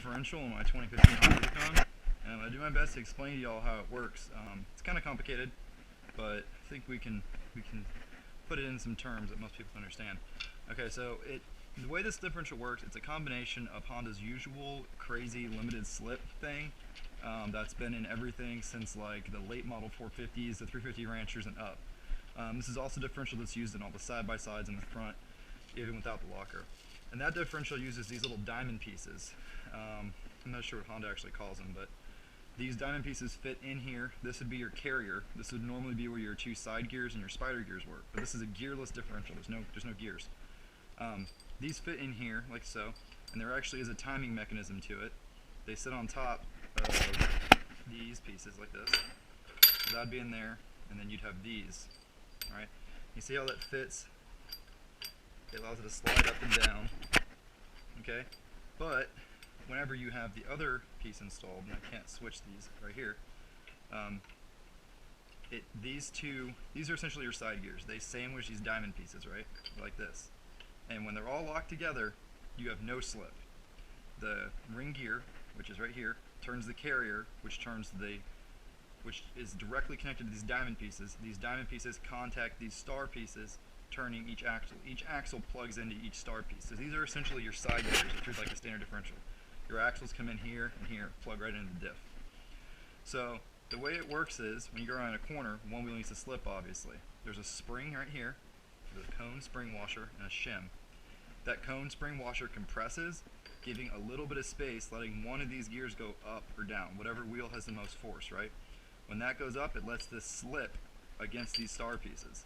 differential in my 2015 Honda Rubicon, and I'm going to do my best to explain to y'all how it works. It's kind of complicated, but I think we can put it in some terms that most people understand. Okay, so the way this differential works, it's a combination of Honda's usual crazy limited slip thing that's been in everything since like the late model 450s, the 350 Ranchers, and up. This is also differential that's used in all the side-by-sides in the front, even without the locker. And that differential uses these little diamond pieces. I'm not sure what Honda actually calls them, but these diamond pieces fit in here. This would be your carrier. This would normally be where your two side gears and your spider gears work, but this is a gearless differential. There's no gears. These fit in here like so, and there actually is a timing mechanism to it. They sit on top of these pieces like this. So that'd be in there, and then you'd have these. All right. You see how that fits? It allows it to slide up and down. Okay, but whenever you have the other piece installed, and I can't switch these right here, these are essentially your side gears. They sandwich these diamond pieces, right, like this. And when they're all locked together, you have no slip. The ring gear, which is right here, turns the carrier, which is directly connected to these diamond pieces. These diamond pieces contact these star pieces, turning each axle. Each axle plugs into each star piece. So these are essentially your side gears if you're like a standard differential. Your axles come in here and here, plug right into the diff. So the way it works is, when you go around a corner, one wheel needs to slip, obviously. There's a spring right here, there's a cone spring washer, and a shim. That cone spring washer compresses, giving a little bit of space, letting one of these gears go up or down, whatever wheel has the most force, right? When that goes up, it lets this slip against these star pieces.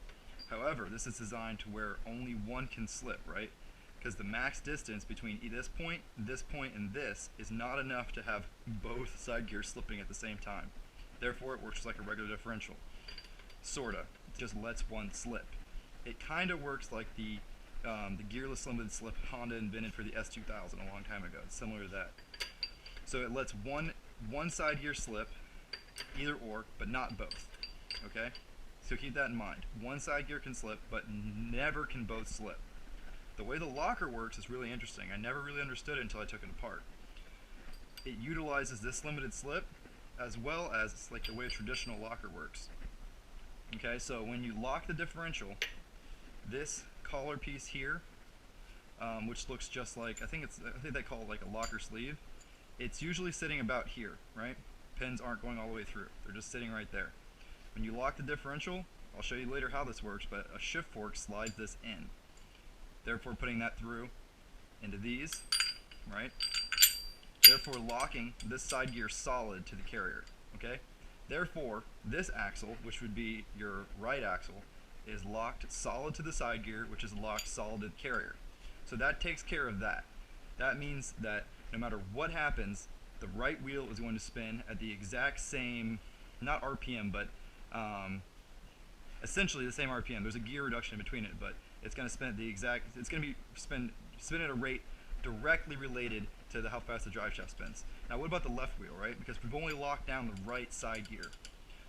However, this is designed to where only one can slip, right? Because the max distance between this point, and this is not enough to have both side gears slipping at the same time. Therefore, it works like a regular differential. Sorta. It just lets one slip. It kind of works like the gearless limited slip Honda invented for the S2000 a long time ago. It's similar to that. So it lets one side gear slip, either or, but not both. Okay? So keep that in mind. One side gear can slip, but never can both slip. The way the locker works is really interesting. I never really understood it until I took it apart. It utilizes this limited slip as well as like the way a traditional locker works. Okay, so when you lock the differential, this collar piece here, which looks just like, I think they call it like a locker sleeve, it's usually sitting about here, right? Pins aren't going all the way through. They're just sitting right there. When you lock the differential, I'll show you later how this works, but a shift fork slides this in. Therefore putting that through into these, right? Therefore locking this side gear solid to the carrier, okay? Therefore, this axle, which would be your right axle, is locked solid to the side gear, which is locked solid to the carrier. So that takes care of that. That means that no matter what happens, the right wheel is going to spin at the exact same, not RPM, but essentially the same RPM. There's a gear reduction in between it, but it's going to spin at the exact, it's going to be spin at a rate directly related to how fast the drive shaft spins. Now what about the left wheel, right? Because we've only locked down the right side gear.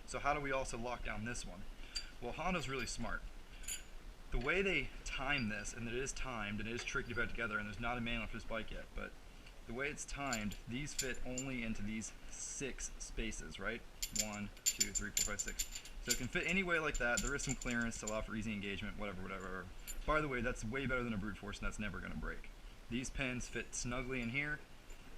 So how do we also lock down this one? Well, Honda's really smart. The way they time this, and it is timed, and it is tricky to put together, and there's not a manual for this bike yet, but the way it's timed, these fit only into these 6 spaces, right? 1, 2, 3, 4, 5, 6. So it can fit any way like that. There is some clearance to allow for easy engagement, whatever. By the way, that's way better than a brute force, and that's never going to break. These pins fit snugly in here,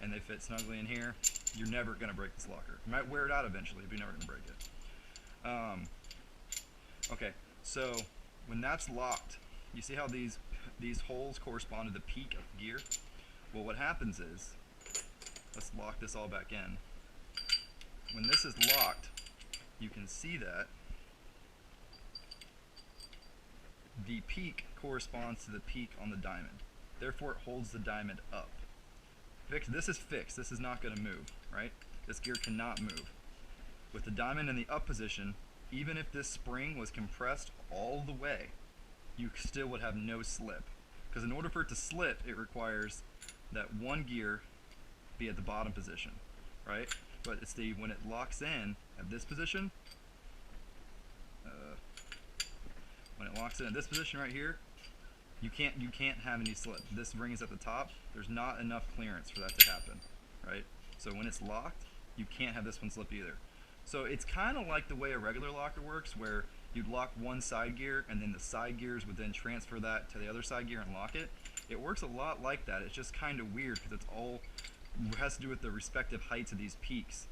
and they fit snugly in here. You're never going to break this locker. You might wear it out eventually, but you're never going to break it. Okay, so when that's locked, you see how these holes correspond to the peak of the gear? Well, what happens is, let's lock this all back in. When this is locked, you can see that the peak corresponds to the peak on the diamond. Therefore, it holds the diamond up. This is fixed. This is not going to move, right? This gear cannot move. With the diamond in the up position, even if this spring was compressed all the way, you still would have no slip. Because in order for it to slip, it requires that one gear be at the bottom position, right? But it's when it locks in at this position, when it locks in at this position right here, you can't have any slip. This ring is at the top. There's not enough clearance for that to happen, right? So when it's locked, you can't have this one slip either. So it's kind of like the way a regular locker works, where you'd lock one side gear and then the side gears would then transfer that to the other side gear and lock it. It works a lot like that. It's just kind of weird because it's all has to do with the respective heights of these peaks.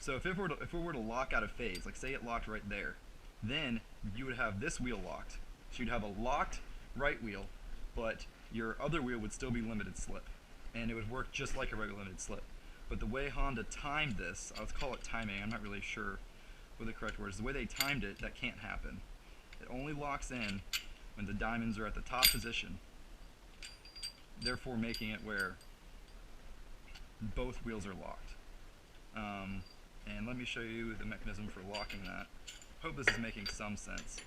So if it were to lock out of phase, like say it locked right there, then you would have this wheel locked. So you'd have a locked right wheel, but your other wheel would still be limited slip, and it would work just like a regular limited slip. But the way Honda timed this, I would call it timing, I'm not really sure what the correct word is, the way they timed it, that can't happen. It only locks in when the diamonds are at the top position, therefore making it where both wheels are locked. And let me show you the mechanism for locking that. Hope this is making some sense.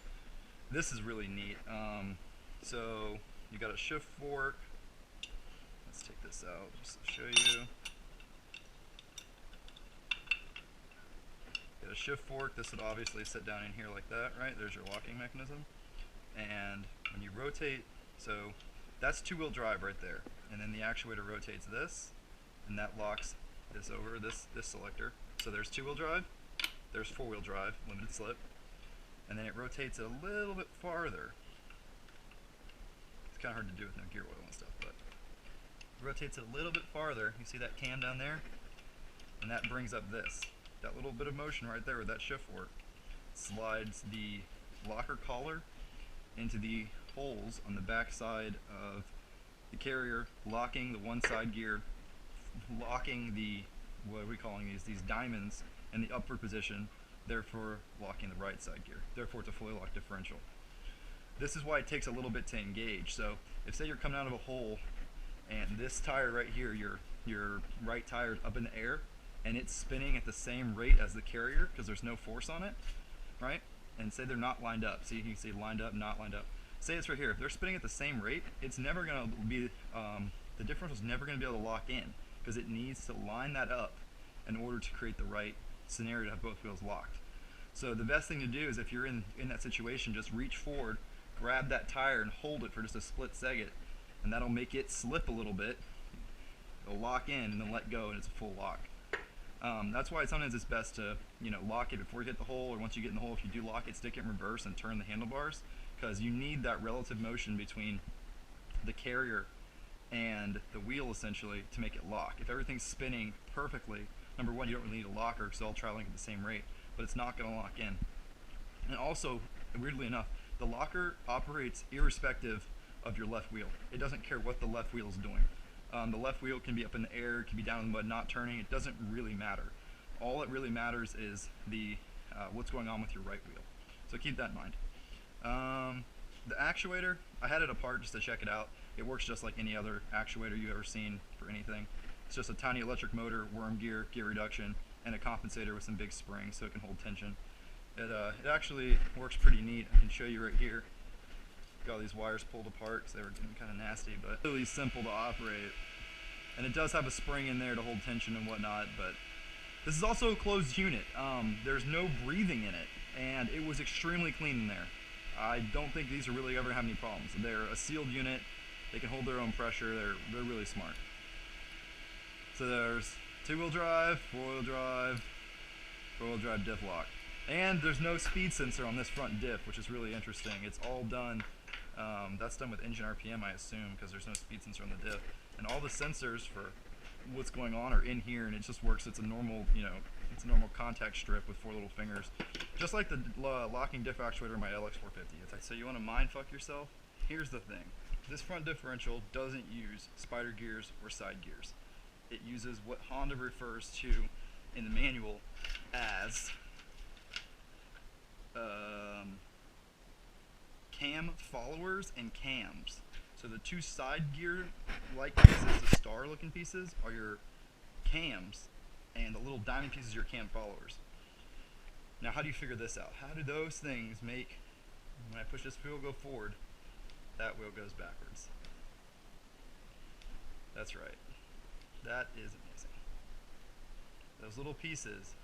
This is really neat. So you got a shift fork. Let's take this out just to show you. Got a shift fork. This would obviously sit down in here like that, right? There's your locking mechanism. And when you rotate, so that's two-wheel drive right there. And then the actuator rotates this, and that locks this over this selector. So there's two-wheel drive, there's four-wheel drive, limited slip, and then it rotates it a little bit farther. It's kind of hard to do with no gear oil and stuff, but it rotates it a little bit farther. You see that cam down there? And that brings up this. That little bit of motion right there with that shift fork slides the locker collar into the holes on the back side of the carrier, locking the one side gear, locking the, what are we calling these diamonds in the upward position, therefore locking the right side gear. Therefore it's a fully locked differential. This is why it takes a little bit to engage. So if say you're coming out of a hole and this tire right here, your right tire is up in the air and it's spinning at the same rate as the carrier because there's no force on it, right? And say they're not lined up. See, you can see lined up, not lined up. Say it's right here. If they're spinning at the same rate, it's never going to be, the differential is never going to be able to lock in because it needs to line that up in order to create the right scenario to have both wheels locked. So the best thing to do is if you're in that situation, just reach forward, grab that tire and hold it for just a split second, and that'll make it slip a little bit. It'll lock in and then let go, and it's a full lock. That's why sometimes it's best to lock it before you hit the hole, or once you get in the hole, if you do lock it, stick it in reverse and turn the handlebars, because you need that relative motion between the carrier and the wheel essentially to make it lock. If everything's spinning perfectly, number one, you don't really need a locker because they're all traveling at the same rate, but it's not going to lock in. And also, weirdly enough, the locker operates irrespective of your left wheel. It doesn't care what the left wheel is doing. The left wheel can be up in the air, it can be down in the mud, not turning. It doesn't really matter. All that really matters is the what's going on with your right wheel. So keep that in mind. The actuator, I had it apart just to check it out. It works just like any other actuator you've ever seen for anything. It's just a tiny electric motor, worm gear, gear reduction, and a compensator with some big springs so it can hold tension. It actually works pretty neat. I can show you right here. Got all these wires pulled apart because they were getting kind of nasty, but really simple to operate. And it does have a spring in there to hold tension and whatnot, but this is also a closed unit. There's no breathing in it, and it was extremely clean in there. I don't think these are really ever have any problems. They're a sealed unit. They can hold their own pressure. They're really smart. So there's two-wheel drive, four-wheel drive, four-wheel drive diff lock. And there's no speed sensor on this front diff, which is really interesting. It's all done, that's done with engine RPM, I assume, because there's no speed sensor on the diff. And all the sensors for what's going on are in here, and it just works. It's a normal, it's a normal contact strip with 4 little fingers, just like the locking diff actuator in my LX450. So you want to mind fuck yourself? Here's the thing. This front differential doesn't use spider gears or side gears. It uses what Honda refers to in the manual as cam followers and cams. So the 2 side gear like pieces, the star looking pieces, are your cams, and the little diamond pieces are your cam followers. Now how do you figure this out? How do those things make, when I push this wheel go forward, that wheel goes backwards? That's right. That is amazing. Those little pieces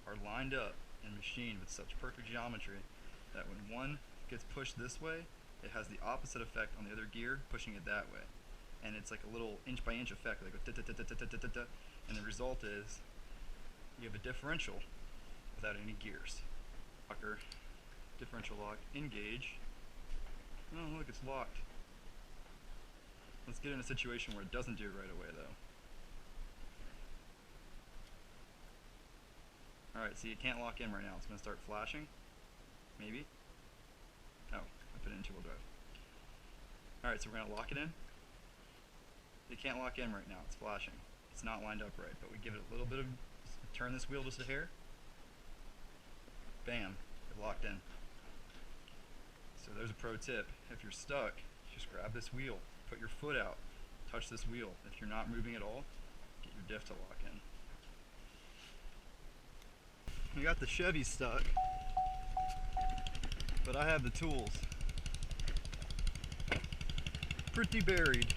are lined up and machined with such perfect geometry that when one gets pushed this way, it has the opposite effect on the other gear, pushing it that way. and it's like a little inch by inch effect, like a and the result is you have a differential without any gears. Locker, differential lock, engage. Oh look, it's locked. Let's get in a situation where it doesn't do it right away though. Alright, see, it can't lock in right now. It's going to start flashing. Maybe. Oh, I put it in two-wheel drive. Alright, so we're going to lock it in. It can't lock in right now. It's flashing. It's not lined up right, but we give it a little bit of... turn this wheel just a hair. Bam. It locked in. So there's a pro tip. If you're stuck, just grab this wheel. Put your foot out. Touch this wheel. If you're not moving at all, get your diff to lock in. We got the Chevy stuck, but I have the tools. Pretty buried.